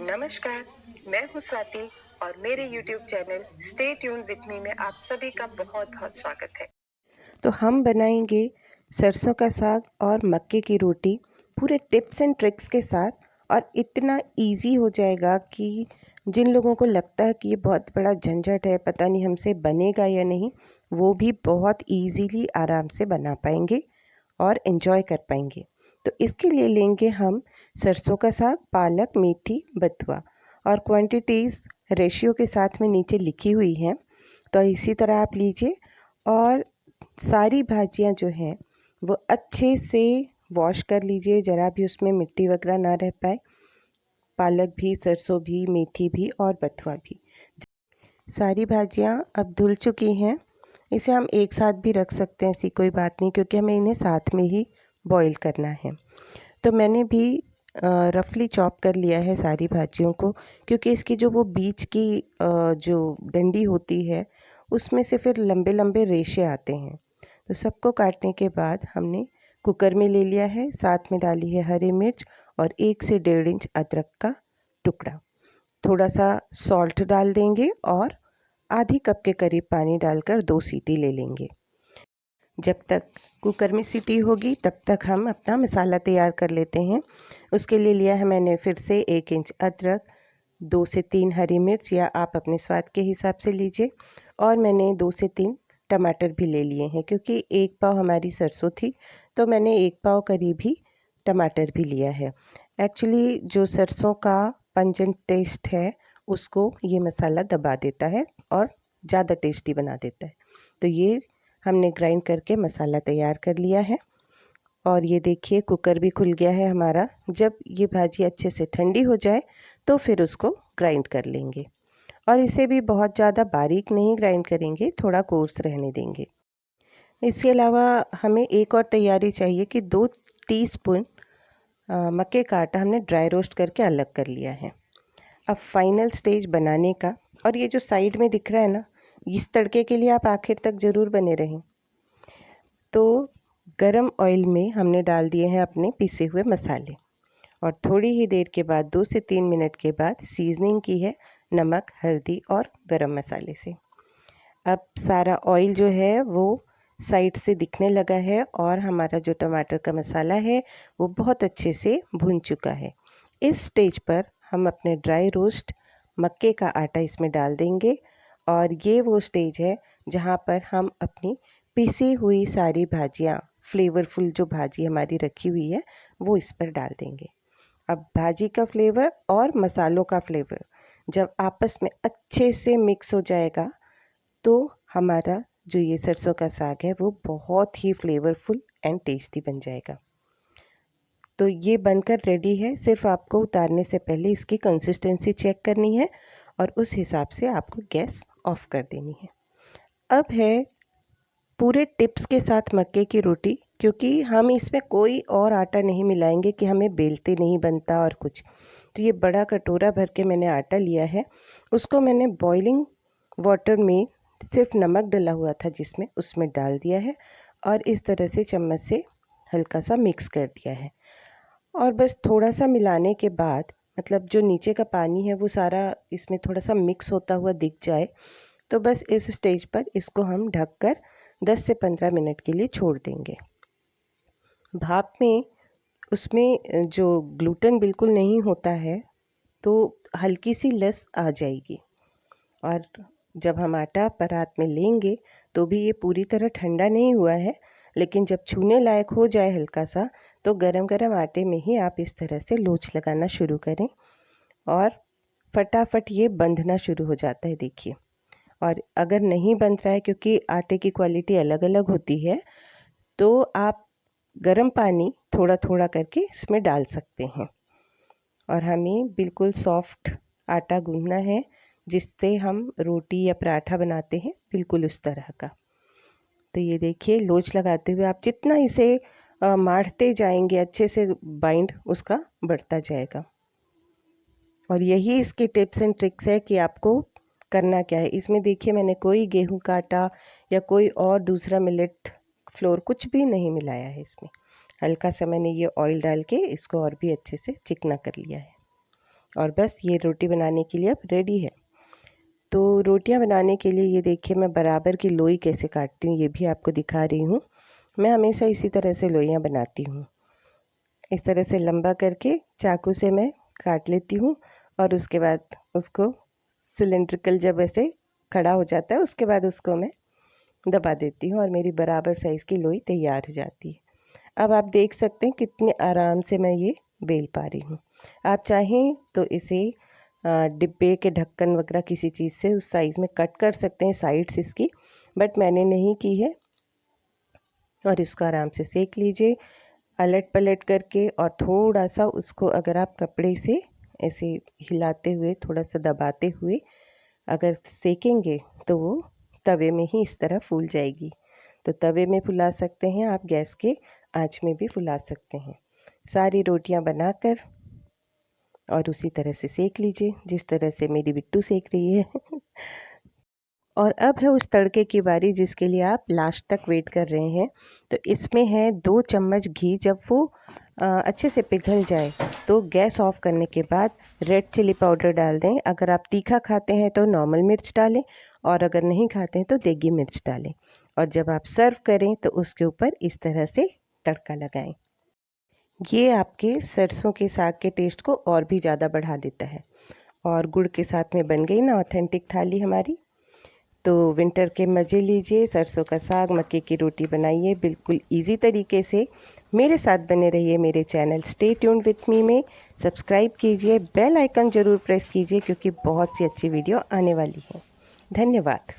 नमस्कार, मैं हूँ स्वाति और मेरे YouTube channel stay tune with me में आप सभी का बहुत-बहुत स्वागत है। तो हम बनाएंगे सरसों का साग और मक्के की रोटी पूरे टिप्स एंड ट्रिक्स के साथ, और इतना इजी हो जाएगा कि जिन लोगों को लगता है कि ये बहुत बड़ा झंझट है, पता नहीं हमसे बनेगा या नहीं, वो भी बहुत इजीली आराम से बना पाएंगे और एंजॉय कर पाएंगे। तो इसके लिए लेंगे हम सरसों का साग, पालक, मेथी, बथुआ, और क्वांटिटीज़ रेशियो के साथ में नीचे लिखी हुई हैं। तो इसी तरह आप लीजिए और सारी भाजियां जो हैं वो अच्छे से वॉश कर लीजिए, ज़रा भी उसमें मिट्टी वगैरह ना रह पाए। पालक भी, सरसों भी, मेथी भी और बथुआ भी। सारी भाजियां अब धुल चुकी हैं। इसे हम एक साथ भी रख सकते हैं, ऐसी कोई बात नहीं, क्योंकि हमें इन्हें साथ में ही बॉईल करना है। तो मैंने भी रफली चॉप कर लिया है सारी भाजियों को, क्योंकि इसकी जो वो बीच की जो डंडी होती है उसमें से फिर लंबे लंबे रेशे आते हैं। तो सबको काटने के बाद हमने कुकर में ले लिया है, साथ में डाली है हरी मिर्च और 1 से 1.5 इंच अदरक का टुकड़ा। थोड़ा सा सॉल्ट डाल देंगे और आधी कप के करीब पानी डालकर 2 सीटी ले लेंगे। जब तक कुकर में सीटी होगी तब तक हम अपना मसाला तैयार कर लेते हैं। उसके लिए लिया है मैंने फिर से 1 इंच अदरक, 2 से 3 हरी मिर्च या आप अपने स्वाद के हिसाब से लीजिए, और मैंने 2 से 3 टमाटर भी ले लिए हैं, क्योंकि 1 पाव हमारी सरसों थी तो मैंने 1 पाव करीब ही टमाटर भी लिया है। एक्चुअली जो सरसों का पंजेंट टेस्ट है उसको ये मसाला दबा देता है और ज़्यादा टेस्टी बना देता है। तो ये हमने ग्राइंड करके मसाला तैयार कर लिया है। और ये देखिए कुकर भी खुल गया है हमारा। जब ये भाजी अच्छे से ठंडी हो जाए तो फिर उसको ग्राइंड कर लेंगे, और इसे भी बहुत ज़्यादा बारीक नहीं ग्राइंड करेंगे, थोड़ा कोर्स रहने देंगे। इसके अलावा हमें एक और तैयारी चाहिए कि 2 टीस्पून मक्के का आटा हमने ड्राई रोस्ट करके अलग कर लिया है। अब फाइनल स्टेज बनाने का, और ये जो साइड में दिख रहा है ना, इस तड़के के लिए आप आखिर तक ज़रूर बने रहें। तो गरम ऑयल में हमने डाल दिए हैं अपने पिसे हुए मसाले, और थोड़ी ही देर के बाद 2 से 3 मिनट के बाद सीजनिंग की है नमक, हल्दी और गरम मसाले से। अब सारा ऑयल जो है वो साइड से दिखने लगा है, और हमारा जो टमाटर का मसाला है वो बहुत अच्छे से भुन चुका है। इस स्टेज पर हम अपने ड्राई रोस्ट मक्के का आटा इसमें डाल देंगे, और ये वो स्टेज है जहाँ पर हम अपनी पिसी हुई सारी भाजियाँ, फ्लेवरफुल जो भाजी हमारी रखी हुई है वो इस पर डाल देंगे। अब भाजी का फ्लेवर और मसालों का फ्लेवर जब आपस में अच्छे से मिक्स हो जाएगा तो हमारा जो ये सरसों का साग है वो बहुत ही फ्लेवरफुल एंड टेस्टी बन जाएगा। तो ये बनकर रेडी है। सिर्फ आपको उतारने से पहले इसकी कंसिस्टेंसी चेक करनी है और उस हिसाब से आपको गैस ऑफ कर देनी है। अब है पूरे टिप्स के साथ मक्के की रोटी, क्योंकि हम इसमें कोई और आटा नहीं मिलाएंगे कि हमें बेलते नहीं बनता और कुछ। तो ये बड़ा कटोरा भर के मैंने आटा लिया है, उसको मैंने बॉइलिंग वाटर में सिर्फ नमक डला हुआ था जिसमें, उसमें डाल दिया है और इस तरह से चम्मच से हल्का सा मिक्स कर दिया है। और बस थोड़ा सा मिलाने के बाद, मतलब जो नीचे का पानी है वो सारा इसमें थोड़ा सा मिक्स होता हुआ दिख जाए, तो बस इस स्टेज पर इसको हम ढककर 10 से 15 मिनट के लिए छोड़ देंगे। भाप में उसमें जो ग्लूटेन बिल्कुल नहीं होता है तो हल्की सी लस आ जाएगी, और जब हम आटा परात में लेंगे तो भी ये पूरी तरह ठंडा नहीं हुआ है, लेकिन जब छूने लायक हो जाए हल्का सा, तो गरम गरम आटे में ही आप इस तरह से लोच लगाना शुरू करें और फटाफट ये बंधना शुरू हो जाता है, देखिए। और अगर नहीं बंध रहा है, क्योंकि आटे की क्वालिटी अलग अलग होती है, तो आप गर्म पानी थोड़ा थोड़ा करके इसमें डाल सकते हैं। और हमें बिल्कुल सॉफ्ट आटा गूंदना है, जिससे हम रोटी या पराठा बनाते हैं, बिल्कुल उस तरह का। तो ये देखिए, लोच लगाते हुए आप जितना इसे माढ़ते जाएंगे, अच्छे से बाइंड उसका बढ़ता जाएगा। और यही इसकी टिप्स एंड ट्रिक्स है कि आपको करना क्या है। इसमें देखिए, मैंने कोई गेहूं का आटा या कोई और दूसरा मिलेट फ्लोर कुछ भी नहीं मिलाया है इसमें। हल्का सा मैंने ये ऑयल डाल के इसको और भी अच्छे से चिकना कर लिया है। और बस ये रोटी बनाने के लिए अब रेडी है। तो रोटियां बनाने के लिए ये देखिए मैं बराबर की लोई कैसे काटती हूँ ये भी आपको दिखा रही हूँ। मैं हमेशा इसी तरह से लोइयाँ बनाती हूँ। इस तरह से लंबा करके चाकू से मैं काट लेती हूँ और उसके बाद उसको सिलेंड्रिकल जब ऐसे खड़ा हो जाता है उसके बाद उसको मैं दबा देती हूँ और मेरी बराबर साइज़ की लोई तैयार हो जाती है। अब आप देख सकते हैं कितने आराम से मैं ये बेल पा रही हूँ। आप चाहें तो इसे डिब्बे के ढक्कन वगैरह किसी चीज़ से उस साइज़ में कट कर सकते हैं साइड्स इसकी, बट मैंने नहीं की है। और इसको आराम से सेक लीजिए अलट पलट करके, और थोड़ा सा उसको अगर आप कपड़े से ऐसे हिलाते हुए थोड़ा सा दबाते हुए अगर सेकेंगे तो वो तवे में ही इस तरह फूल जाएगी। तो तवे में फुला सकते हैं आप, गैस के आंच में भी फुला सकते हैं। सारी रोटियां बनाकर और उसी तरह से सेक लीजिए जिस तरह से मेरी बिट्टू सेक रही है। और अब है उस तड़के की बारी जिसके लिए आप लास्ट तक वेट कर रहे हैं। तो इसमें है 2 चम्मच घी। जब वो अच्छे से पिघल जाए तो गैस ऑफ करने के बाद रेड चिली पाउडर डाल दें। अगर आप तीखा खाते हैं तो नॉर्मल मिर्च डालें, और अगर नहीं खाते हैं तो देगी मिर्च डालें। और जब आप सर्व करें तो उसके ऊपर इस तरह से तड़का लगाएं। ये आपके सरसों के साग के टेस्ट को और भी ज़्यादा बढ़ा देता है। और गुड़ के साथ में बन गई ना ऑथेंटिक थाली हमारी। तो विंटर के मज़े लीजिए, सरसों का साग, मक्के की रोटी बनाइए बिल्कुल इजी तरीके से। मेरे साथ बने रहिए मेरे channel stay tuned with me में। सब्सक्राइब कीजिए, बेल आइकन ज़रूर प्रेस कीजिए क्योंकि बहुत सी अच्छी वीडियो आने वाली है। धन्यवाद।